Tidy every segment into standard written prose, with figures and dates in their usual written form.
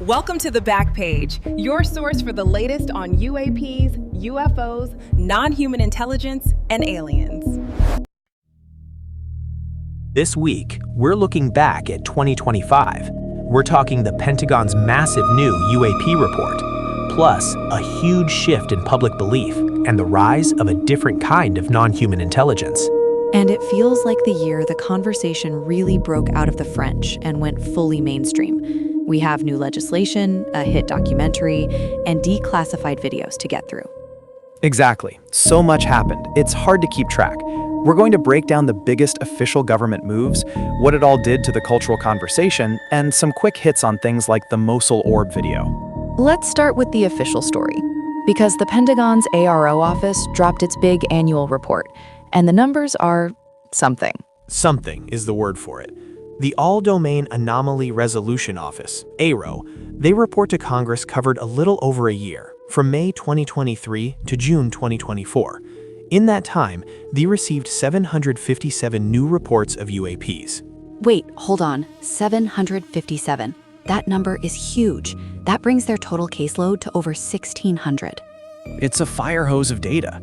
Welcome to The Back Page, your source for the latest on UAPs, UFOs, non-human intelligence, and aliens. This week, we're looking back at 2025. We're talking the Pentagon's massive new UAP report, plus a huge shift in public belief and the rise of a different kind of non-human intelligence. And it feels like the year the conversation really broke out of the French and went fully mainstream. We have new legislation, a hit documentary, and declassified videos to get through. Exactly. So much happened. It's hard to keep track. We're going to break down the biggest official government moves, what it all did to the cultural conversation, and some quick hits on things like the Mosul orb video. Let's start with the official story, because the Pentagon's AARO office dropped its big annual report, and the numbers are something. Something is the word for it. The All-Domain Anomaly Resolution Office, AARO, they report to Congress covered a little over a year, from May 2023 to June 2024. In that time, they received 757 new reports of UAPs. Wait, hold on. 757. That number is huge. That brings their total caseload to over 1,600. It's a fire hose of data.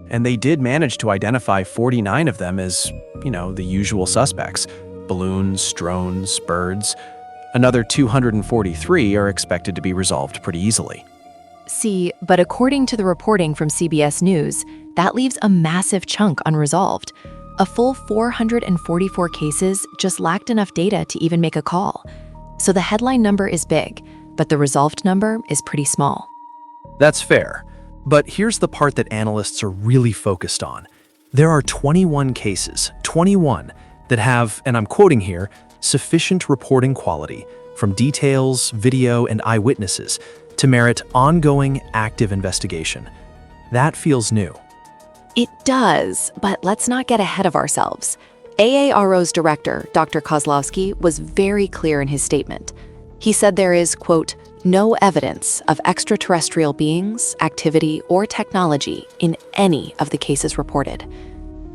And they did manage to identify 49 of them as, the usual suspects. Balloons, drones, birds. Another 243 are expected to be resolved pretty easily. See, but according to the reporting from CBS News, that leaves a massive chunk unresolved. A full 444 cases just lacked enough data to even make a call. So the headline number is big, but the resolved number is pretty small. That's fair. But here's the part that analysts are really focused on. There are 21 cases, 21, that have, and I'm quoting here, sufficient reporting quality from details, video, and eyewitnesses to merit ongoing active investigation. That feels new. It does, but let's not get ahead of ourselves. AARO's director, Dr. Kozlowski, was very clear in his statement. He said there is, quote, no evidence of extraterrestrial beings, activity, or technology in any of the cases reported.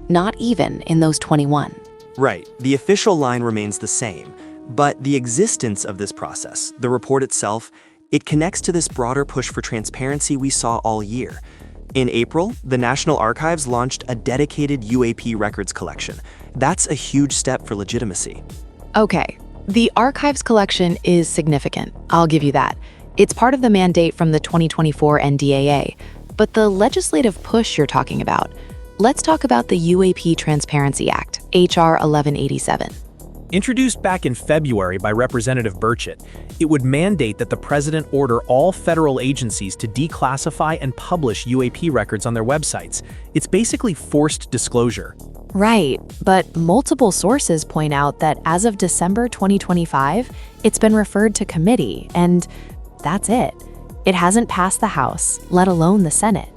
Not even in those 21. Right, the official line remains the same, but the existence of this process, the report itself, it connects to this broader push for transparency we saw all year. In April, the National Archives launched a dedicated UAP records collection. That's a huge step for legitimacy. Okay, the archives collection is significant, I'll give you that. It's part of the mandate from the 2024 NDAA, but the legislative push you're talking about, let's talk about the UAP Transparency Act, H.R. 1187. Introduced back in February by Representative Burchett, it would mandate that the president order all federal agencies to declassify and publish UAP records on their websites. It's basically forced disclosure. Right, but multiple sources point out that as of December 2025, it's been referred to committee, and that's it. It hasn't passed the House, let alone the Senate.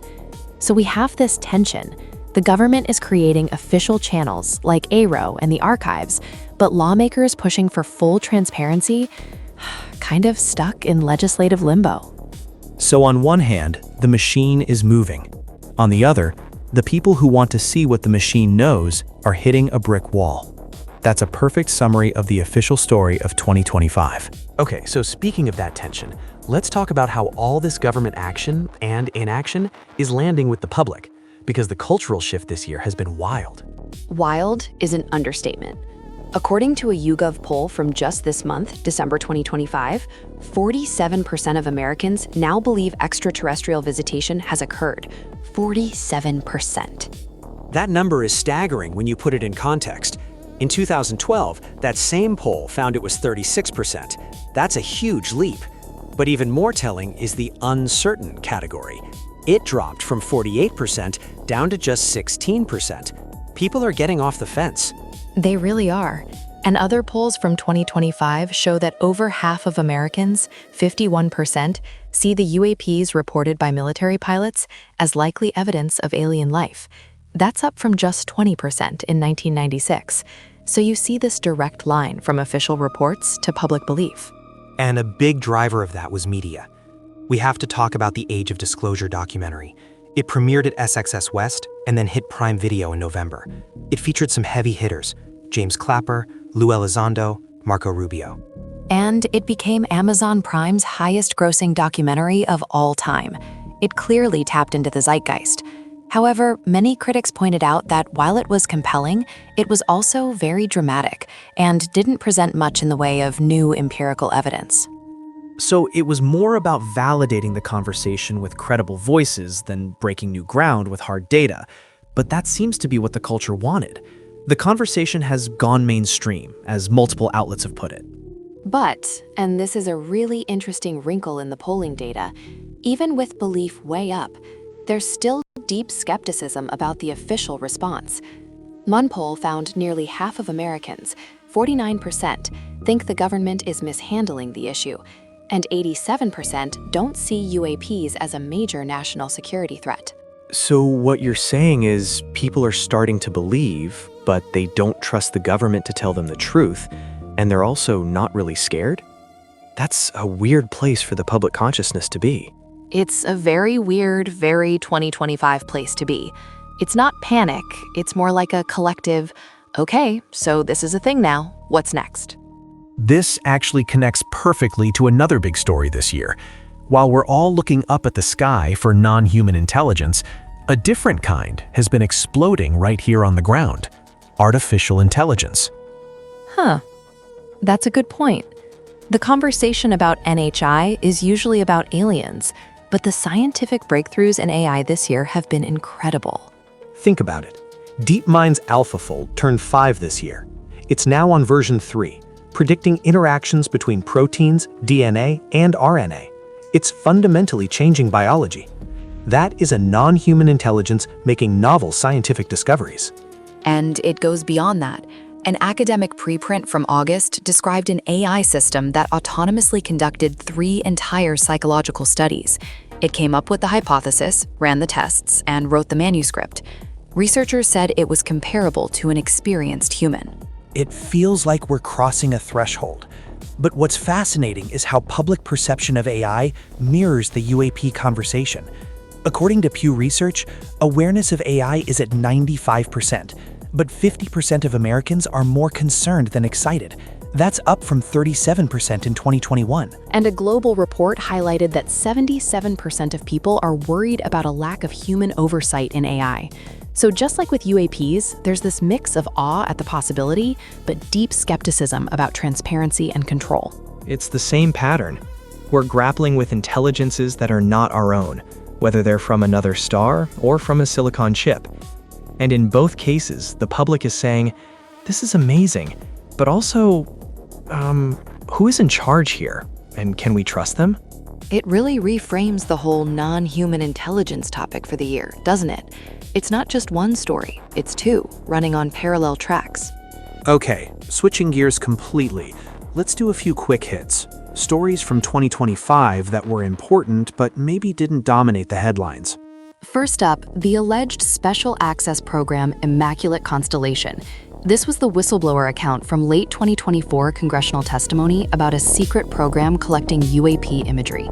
So we have this tension. The government is creating official channels like AARO and the archives, but lawmakers pushing for full transparency, kind of stuck in legislative limbo. So on one hand, the machine is moving. On the other, the people who want to see what the machine knows are hitting a brick wall. That's a perfect summary of the official story of 2025. Okay, so speaking of that tension, let's talk about how all this government action and inaction is landing with the public, because the cultural shift this year has been wild. Wild is an understatement. According to a YouGov poll from just this month, December 2025, 47% of Americans now believe extraterrestrial visitation has occurred. 47%. That number is staggering when you put it in context. In 2012, that same poll found it was 36%. That's a huge leap. But even more telling is the uncertain category. It dropped from 48% down to just 16%. People are getting off the fence. They really are. And other polls from 2025 show that over half of Americans, 51%, see the UAPs reported by military pilots as likely evidence of alien life. That's up from just 20% in 1996. So you see this direct line from official reports to public belief. And a big driver of that was media. We have to talk about the Age of Disclosure documentary. It premiered at SXS West and then hit Prime Video in November. It featured some heavy hitters: James Clapper, Lou Elizondo, Marco Rubio. And it became Amazon Prime's highest-grossing documentary of all time. It clearly tapped into the zeitgeist. However, many critics pointed out that while it was compelling, it was also very dramatic and didn't present much in the way of new empirical evidence. So it was more about validating the conversation with credible voices than breaking new ground with hard data. But that seems to be what the culture wanted. The conversation has gone mainstream, as multiple outlets have put it. But, and this is a really interesting wrinkle in the polling data, even with belief way up, there's still deep skepticism about the official response. One poll found nearly half of Americans, 49%, think the government is mishandling the issue, and 87% don't see UAPs as a major national security threat. So what you're saying is people are starting to believe, but they don't trust the government to tell them the truth, and they're also not really scared? That's a weird place for the public consciousness to be. It's a very weird, very 2025 place to be. It's not panic, it's more like a collective, okay, so this is a thing now, what's next? This actually connects perfectly to another big story this year. While we're all looking up at the sky for non-human intelligence, a different kind has been exploding right here on the ground: artificial intelligence. That's a good point. The conversation about NHI is usually about aliens, but the scientific breakthroughs in AI this year have been incredible. Think about it. DeepMind's AlphaFold turned 5 this year. It's now on version 3, predicting interactions between proteins, DNA, and RNA. It's fundamentally changing biology. That is a non-human intelligence making novel scientific discoveries. And it goes beyond that. An academic preprint from August described an AI system that autonomously conducted 3 entire psychological studies. It came up with the hypothesis, ran the tests, and wrote the manuscript. Researchers said it was comparable to an experienced human. It feels like we're crossing a threshold. But what's fascinating is how public perception of AI mirrors the UAP conversation. According to Pew Research, awareness of AI is at 95%, but 50% of Americans are more concerned than excited. That's up from 37% in 2021. And a global report highlighted that 77% of people are worried about a lack of human oversight in AI. So just like with UAPs, there's this mix of awe at the possibility, but deep skepticism about transparency and control. It's the same pattern. We're grappling with intelligences that are not our own, whether they're from another star or from a silicon chip. And in both cases, the public is saying, this is amazing, but also, who is in charge here? And can we trust them? It really reframes the whole non-human intelligence topic for the year, doesn't it? It's not just one story, it's 2, running on parallel tracks. Okay, switching gears completely, let's do a few quick hits. Stories from 2025 that were important but maybe didn't dominate the headlines. First up, the alleged special access program Immaculate Constellation. This was the whistleblower account from late 2024 congressional testimony about a secret program collecting UAP imagery.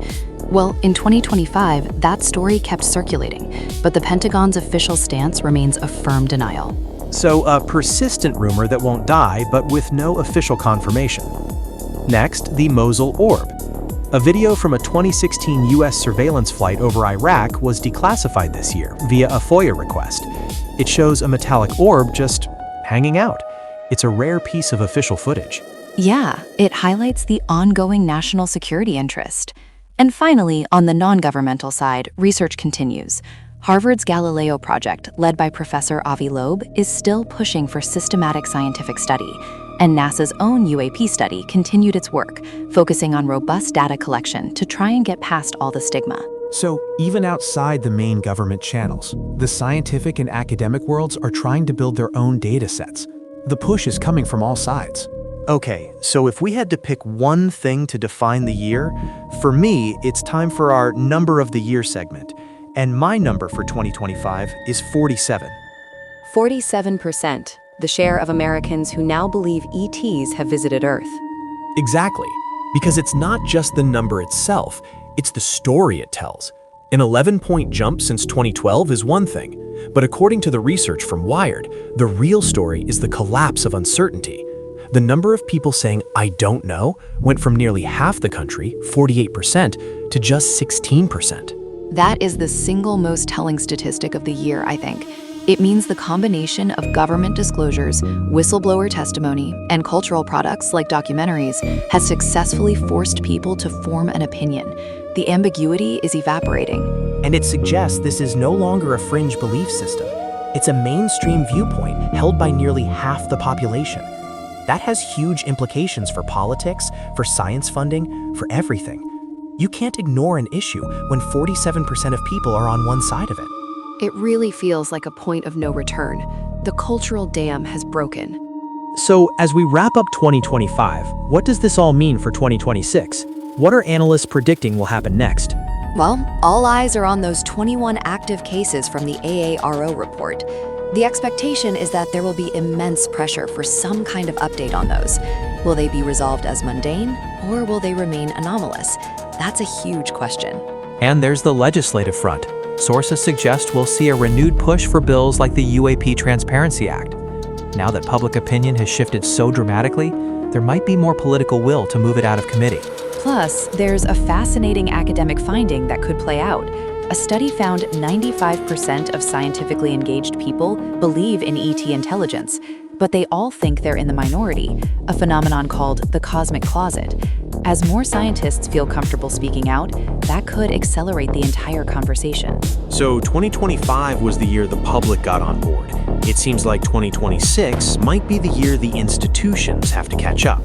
Well, in 2025, that story kept circulating, but the Pentagon's official stance remains a firm denial. So a persistent rumor that won't die, but with no official confirmation. Next, the Mosul Orb. A video from a 2016 US surveillance flight over Iraq was declassified this year via a FOIA request. It shows a metallic orb just hanging out. It's a rare piece of official footage. Yeah, it highlights the ongoing national security interest. And finally, on the non-governmental side, research continues. Harvard's Galileo project, led by Professor Avi Loeb, is still pushing for systematic scientific study. And NASA's own UAP study continued its work, focusing on robust data collection to try and get past all the stigma. So, even outside the main government channels, the scientific and academic worlds are trying to build their own data sets. The push is coming from all sides. Okay, so if we had to pick one thing to define the year, for me, it's time for our Number of the Year segment. And my number for 2025 is 47. 47%, the share of Americans who now believe ETs have visited Earth. Exactly, because it's not just the number itself, it's the story it tells. An 11-point jump since 2012 is one thing, but according to the research from Wired, the real story is the collapse of uncertainty. the number of people saying, "I don't know," went from nearly half the country, 48%, to just 16%. That is the single most telling statistic of the year, I think. It means the combination of government disclosures, whistleblower testimony, and cultural products like documentaries has successfully forced people to form an opinion. The ambiguity is evaporating. And it suggests this is no longer a fringe belief system. It's a mainstream viewpoint held by nearly half the population. That has huge implications for politics, for science funding, for everything. You can't ignore an issue when 47% of people are on one side of it. It really feels like a point of no return. The cultural dam has broken. So, as we wrap up 2025, what does this all mean for 2026? What are analysts predicting will happen next? Well, all eyes are on those 21 active cases from the AARO report. The expectation is that there will be immense pressure for some kind of update on those. Will they be resolved as mundane, or will they remain anomalous? That's a huge question. And there's the legislative front. Sources suggest we'll see a renewed push for bills like the UAP Transparency Act. Now that public opinion has shifted so dramatically, there might be more political will to move it out of committee. Plus, there's a fascinating academic finding that could play out. A study found 95% of scientifically engaged people believe in ET intelligence, but they all think they're in the minority, a phenomenon called the cosmic closet. As more scientists feel comfortable speaking out, that could accelerate the entire conversation. So 2025 was the year the public got on board. It seems like 2026 might be the year the institutions have to catch up.